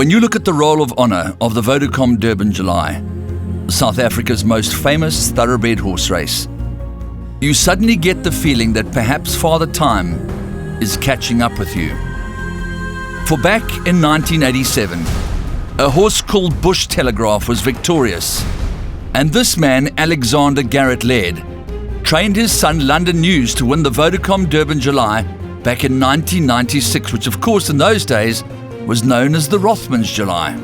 When you look at the roll of honour of the Vodacom Durban July, South Africa's most famous thoroughbred horse race, you suddenly get the feeling that perhaps Father Time is catching up with you. For back in 1987, a horse called Bush Telegraph was victorious, and this man, Alexander Garrett Laird, trained his son London News to win the Vodacom Durban July back in 1996, which of course in those days was known as the Rothmans July.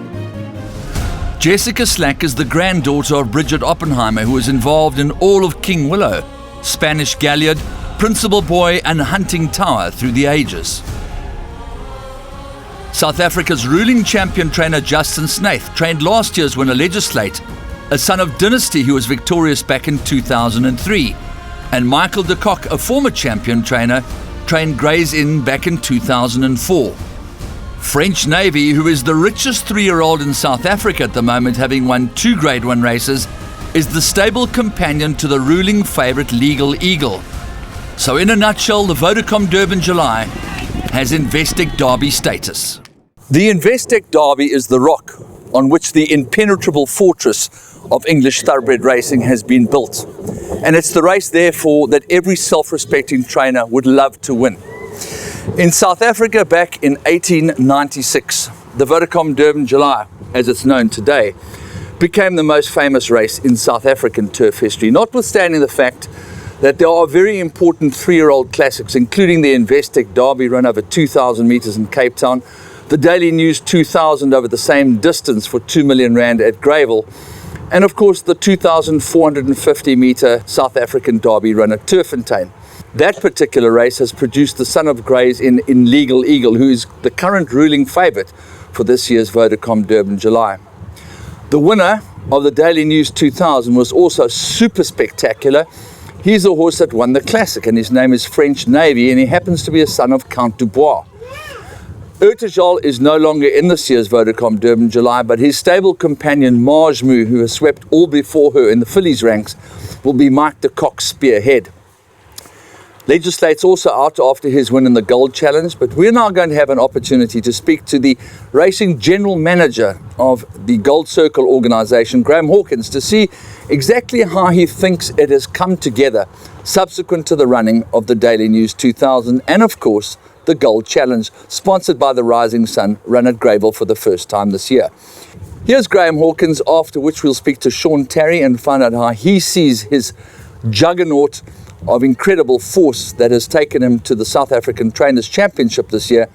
Jessica Slack is the granddaughter of Bridget Oppenheimer, who was involved in all of King Willow, Spanish Galliard, Principal Boy and Hunting Tower through the ages. South Africa's ruling champion trainer Justin Snaith trained last year's winner Legislate, a son of Dynasty who was victorious back in 2003, and Michael de Kock, a former champion trainer, trained Gray's Inn back in 2004. French Navy, who is the richest 3-year-old in South Africa at the moment, having won 2 Grade 1 races, is the stable companion to the ruling favourite Legal Eagle. So in a nutshell, the Vodacom Durban July has Investec Derby status. The Investec Derby is the rock on which the impenetrable fortress of English thoroughbred racing has been built. And it's the race, therefore, that every self-respecting trainer would love to win. In South Africa back in 1896, the Vodacom Durban July, as it's known today, became the most famous race in South African turf history, notwithstanding the fact that there are very important 3-year-old classics, including the Investec Derby run over 2,000 metres in Cape Town, the Daily News 2000 over the same distance for 2 million rand at Greyville, and of course the 2,450 metre South African Derby run at Turffontein. That particular race has produced the son of Gray's in Legal Eagle, who is the current ruling favourite for this year's Vodacom Durban July. The winner of the Daily News 2000 was also super spectacular. He's the horse that won the classic, and his name is French Navy, and he happens to be a son of Count Dubois. Urtejal is no longer in this year's Vodacom Durban July, but his stable companion Marjmu, who has swept all before her in the fillies ranks, will be Mike de Kock's spearhead. Legislate's also out after his win in the Gold Challenge, but we're now going to have an opportunity to speak to the racing general manager of the Gold Circle organisation, Graham Hawkins, to see exactly how he thinks it has come together subsequent to the running of the Daily News 2000 and, of course, the Gold Challenge, sponsored by the Rising Sun, run at Greyville for the first time this year. Here's Graham Hawkins, after which we'll speak to Sean Terry and find out how he sees his juggernaut of incredible force that has taken him to the South African Trainers' Championship this year.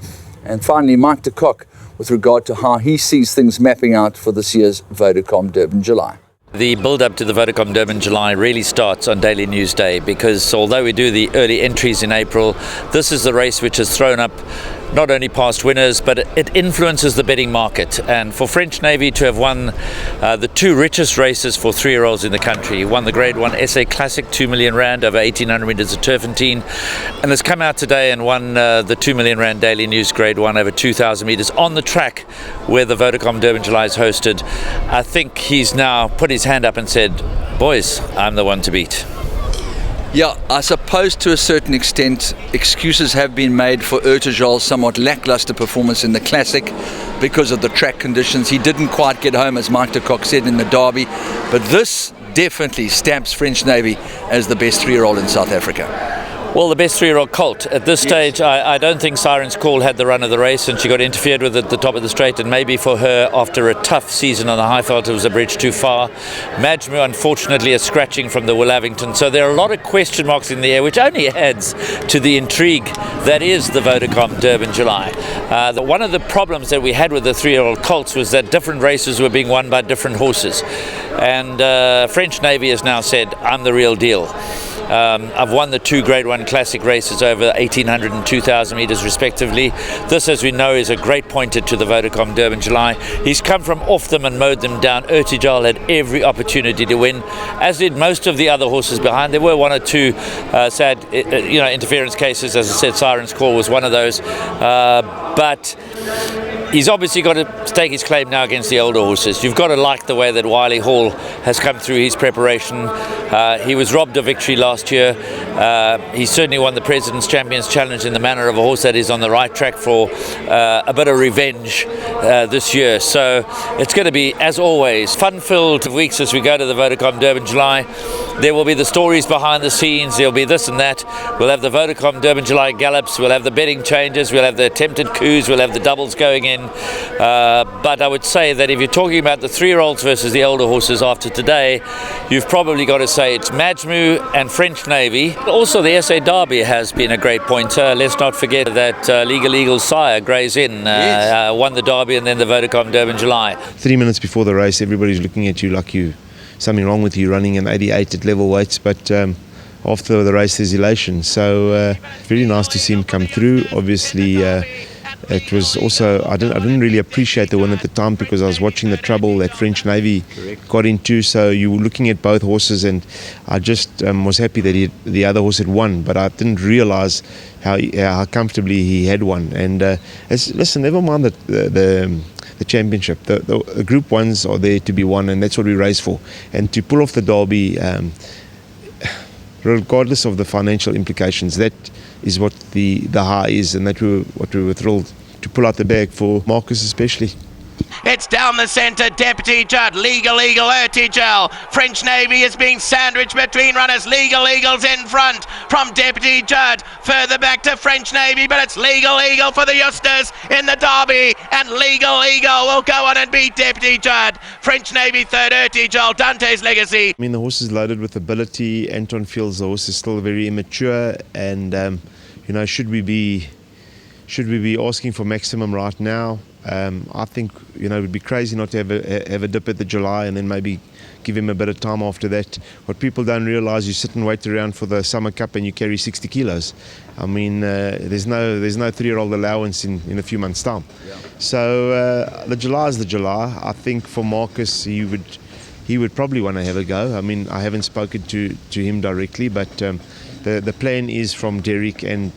And finally, Mike de Kock with regard to how he sees things mapping out for this year's Vodacom Durban July. The build-up to the Vodacom Durban July really starts on Daily News Day, because although we do the early entries in April, this is the race which has thrown up not only past winners, but it influences the betting market. And for French Navy to have won the 2 richest races for 3-year-olds in the country, he won the Grade 1 SA Classic, 2 million rand over 1,800 metres at Turffontein, and has come out today and won the 2 million rand Daily News Grade 1 over 2,000 metres on the track where the Vodacom Durban July is hosted. I think he's now put his hand up and said, boys, I'm the one to beat. Yeah, I suppose to a certain extent excuses have been made for Urtejal's somewhat lackluster performance in the Classic because of the track conditions. He didn't quite get home, as Mike de Kock said, in the Derby, but this definitely stamps French Navy as the best 3-year-old in South Africa. Well, the best 3-year-old colt. At this stage, I don't think Siren's Call had the run of the race, and she got interfered with at the top of the straight, and maybe for her, after a tough season on the Highveld, it was a bridge too far. Majmu, unfortunately, is scratching from the Willavington, so there are a lot of question marks in the air, which only adds to the intrigue that is the Vodacom Durban July. One of the problems that we had with the 3-year-old colts was that different races were being won by different horses, and French Navy has now said, I'm the real deal. I've won the 2 Grade 1 Classic races over 1,800 and 2,000 metres respectively. This, as we know, is a great pointer to the Vodacom Durban July. He's come from off them and mowed them down. Urtejal had every opportunity to win, as did most of the other horses behind. There were 1 or 2 sad interference cases. As I said, Siren's Call was one of those. But He's obviously got to stake his claim now against the older horses. You've got to like the way that Wiley Hall has come through his preparation. He was robbed of victory last year. He certainly won the President's Champions Challenge in the manner of a horse that is on the right track for a bit of revenge this year. So it's going to be, as always, fun-filled weeks as we go to the Vodacom Durban July. There will be the stories behind the scenes. There'll be this and that. We'll have the Vodacom Durban July gallops. We'll have the betting changes. We'll have the attempted coups. We'll have the doubles going in. But I would say that if you're talking about the 3-year-olds versus the older horses after today, you've probably got to say it's Majmu and French Navy. Also, the SA Derby has been a great pointer. Let's not forget that Legal Eagle's sire, Gray's Inn, won the Derby and then the Vodacom Durban July. 3 minutes before the race, everybody's looking at you like something wrong with you running an 88 at level weights, but after the race there's elation. So really nice to see him come through. Obviously it was also, I didn't really appreciate the win at the time because I was watching the trouble that French Navy got into. So you were looking at both horses, and I just was happy that the other horse had won, but I didn't realise how comfortably he had won. And listen, never mind the championship. The Group 1s are there to be won, and that's what we race for. And to pull off the Derby, regardless of the financial implications, that is what the high is, and what we were thrilled to pull out the bag for Marcus especially. It's down the centre, Deputy Judd, Legal Eagle, Urtigel. French Navy is being sandwiched between runners. Legal Eagle's in front from Deputy Judd. Further back to French Navy, but it's Legal Eagle for the Eusters in the Derby, and Legal Eagle will go on and beat Deputy Judd. French Navy third, Urtigel, Dante's Legacy. I mean, the horse is loaded with ability. Anton feels the horse is still very immature, and should we be asking for maximum right now? I think it would be crazy not to have a dip at the July and then maybe give him a bit of time after that. What people don't realise, you sit and wait around for the Summer Cup and you carry 60 kilos. I mean, there's no 3-year-old allowance in a few months' time. Yeah. So the July is the July. I think for Marcus, he would probably want to have a go. I mean, I haven't spoken to him directly, but the plan is from Derek and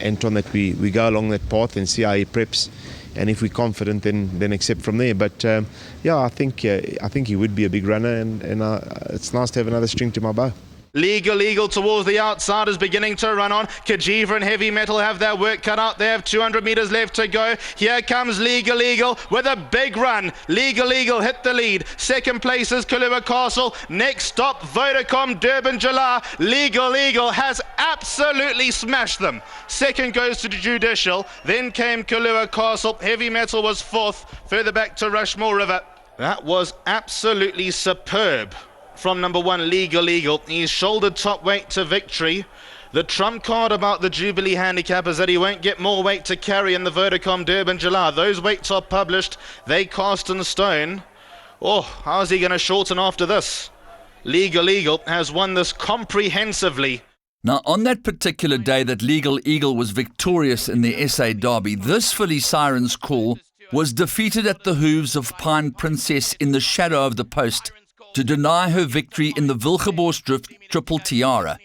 Anton that we go along that path and see how he preps. And if we're confident, then accept from there. But I think he would be a big runner, and it's nice to have another string to my bow. Legal Eagle towards the outside is beginning to run on. Kajiva and Heavy Metal have their work cut out. They have 200 metres left to go. Here comes Legal Eagle with a big run. Legal Eagle hit the lead. Second place is Kalua Castle. Next stop, Vodacom Durban July. Legal Eagle has absolutely smashed them. Second goes to the Judicial. Then came Kalua Castle. Heavy Metal was fourth. Further back to Rushmore River. That was absolutely superb from number 1, Legal Eagle. He's shouldered top weight to victory. The trump card about the Jubilee handicap is that he won't get more weight to carry in the Vodacom Durban July. Those weights are published. They cast in stone. Oh, how's he going to shorten after this? Legal Eagle has won this comprehensively. Now, on that particular day that Legal Eagle was victorious in the SA Derby, this filly Siren's Call was defeated at the hooves of Pine Princess in the shadow of the post to deny her victory in the Wilgeborgsdrift Triple Tiara.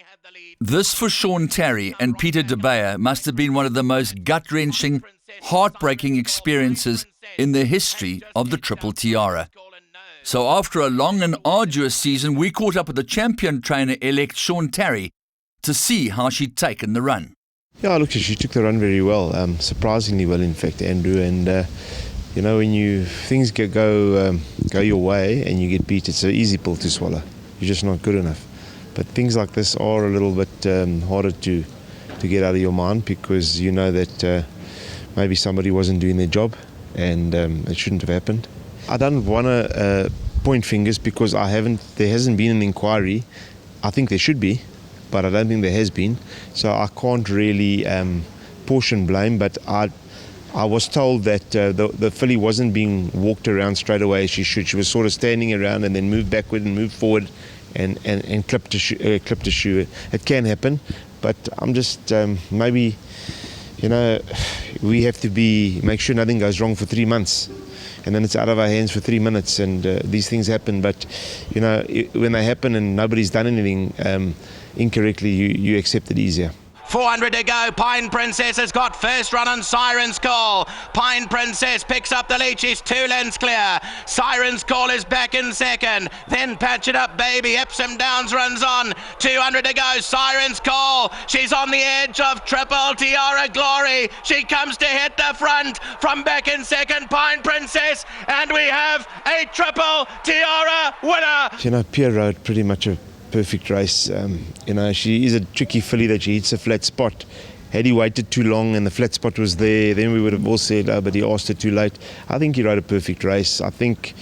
This for Sean Terry and Peter de Beyer must have been one of the most gut-wrenching, heartbreaking experiences in the history of the Triple Tiara. So after a long and arduous season, we caught up with the champion trainer-elect Sean Terry to see how she'd taken the run. Yeah, look, she took the run very well, surprisingly well, in fact, Andrew. And when things go your way and you get beat, it's an easy pill to swallow. You're just not good enough. But things like this are a little bit harder to get out of your mind, because you know that maybe somebody wasn't doing their job, and it shouldn't have happened. I don't want to point fingers because there hasn't been an inquiry. I think there should be, but I don't think there has been. So I can't really portion blame, but I was told that the filly wasn't being walked around straight away as she should. She was sort of standing around and then moved backward and moved forward and clipped a shoe. It can happen, but I'm just maybe, we have to make sure nothing goes wrong for 3 months, and then it's out of our hands for 3 minutes, and these things happen. But when they happen and nobody's done anything incorrectly, you accept it easier. 400 to go. Pine Princess has got first run on Siren's Call. Pine Princess picks up the lead. She's 2 lengths clear. Siren's Call is back in second. Then Patch It Up Baby. Epsom Downs runs on. 200 to go. Siren's Call. She's on the edge of triple Tiara Glory. She comes to hit the front from back in second. Pine Princess. And we have a triple Tiara winner. You know, Pierre rode pretty much a perfect race. You know, she is a tricky filly that she hits a flat spot. Had he waited too long and the flat spot was there, then we would have all said, oh, but he asked it too late. I think he rode a perfect race. I think,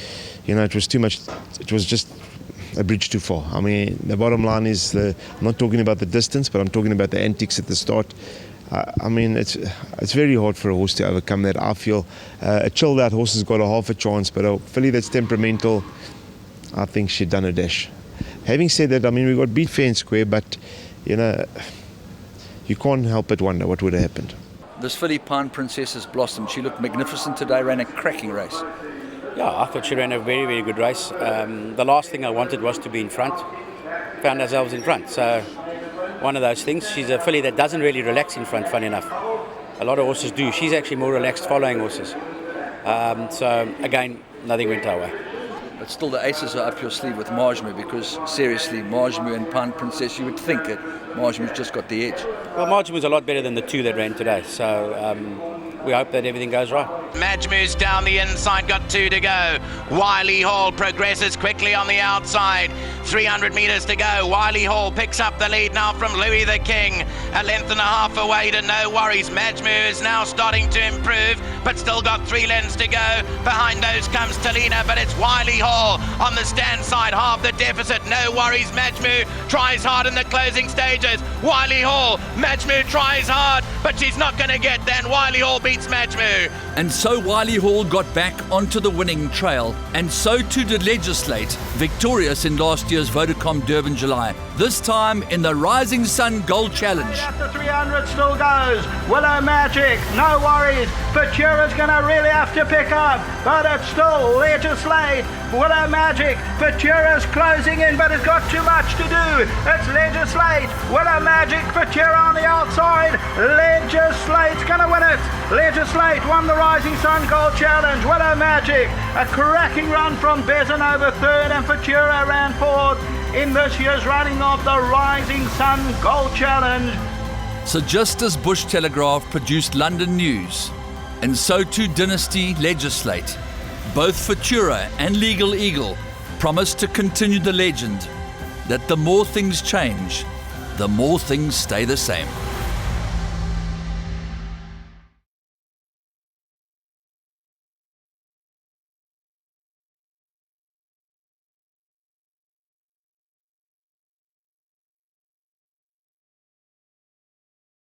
you know, it was too much. It was just a bridge too far. I mean, the bottom line is, I'm not talking about the distance, but I'm talking about the antics at the start. I mean, it's very hard for a horse to overcome that. I feel a chilled out horse has got a half a chance, but a filly that's temperamental, I think she'd done a dash. Having said that, I mean, we got beat fair and square, but, you know, you can't help but wonder what would have happened. This filly, Pine Princess, has blossomed. She looked magnificent today, ran a cracking race. Yeah, I thought she ran a very, very good race. The last thing I wanted was to be in front. Found ourselves in front. So, one of those things. She's a filly that doesn't really relax in front, funny enough. A lot of horses do. She's actually more relaxed following horses. So, again, nothing went our way. But still, the aces are up your sleeve with Marjmu, because seriously, Marjmu and Pine Princess, you would think that Marjmu's just got the edge. Well, Marjmu's a lot better than the 2 that ran today. So, we hope that everything goes right. Majmu's down the inside, got 2 to go. Wiley Hall progresses quickly on the outside. 300 metres to go. Wiley Hall picks up the lead now from Louis the King. A length and a half away to No Worries. Majmu is now starting to improve, but still got 3 lengths to go. Behind those comes Talina, but it's Wiley Hall on the stand side, half the deficit. No Worries. Majmu tries hard in the closing stages. Wiley Hall. Majmu tries hard, but she's not going to get there. And Wiley Hall beats Majmu. And so Wiley Hall got back onto the winning trail, and so too did Legislate, victorious in last year's Vodacom Durban July, this time in the Rising Sun Gold Challenge. After 300 still goes. Willow Magic, No Worries. Futura's going to really have to pick up, but it's still Legislate. Willow Magic, Futura's closing in, but it's got too much to do. It's Legislate, Willow Magic, Futura on the outside. Legislate's going to win it. Legislate won the Rising Sun Gold Challenge. Willow Magic, a cracking run from Bezin over third, and Futura ran fourth in this year's running of the Rising Sun Gold Challenge. So just as Bush Telegraph produced London News, and so too Dynasty Legislate, both Futura and Legal Eagle promised to continue the legend that the more things change, the more things stay the same.